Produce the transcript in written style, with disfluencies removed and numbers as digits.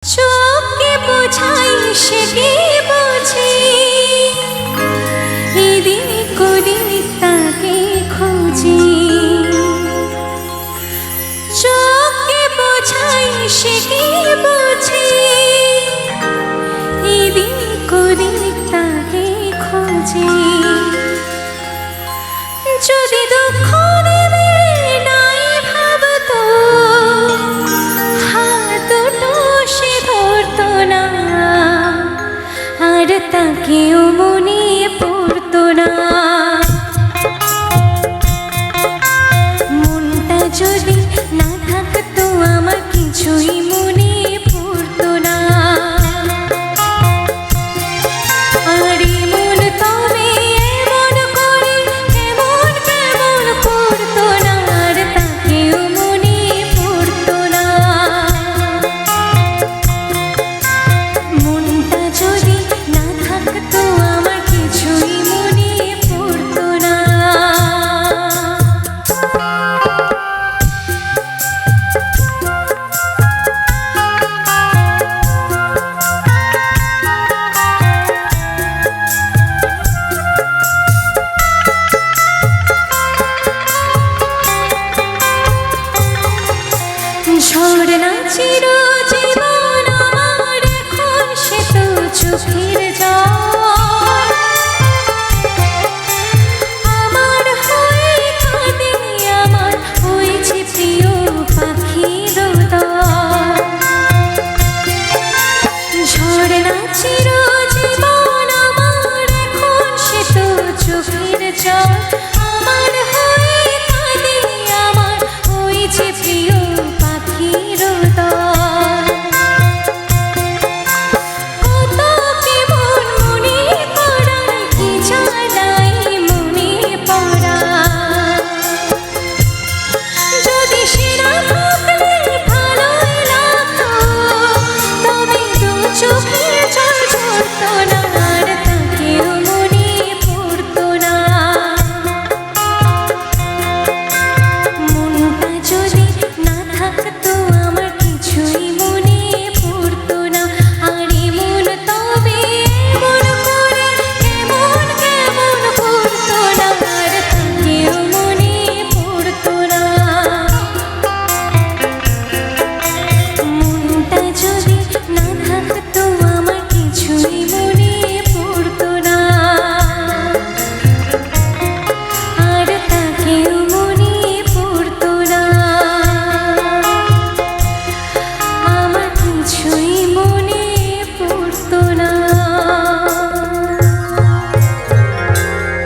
চোখকে বোঝাই সে কি বোঝে, এদিন করি তাকে খুঁজি। চোখকে বোঝাই সে কি বোঝে, এদিন করি তাকে খুঁজি। যদি দুঃখ দেবে নাই ভাবতো, হাত দুটো সে ধরতো না, আর তাকেও মনে পড়তো না।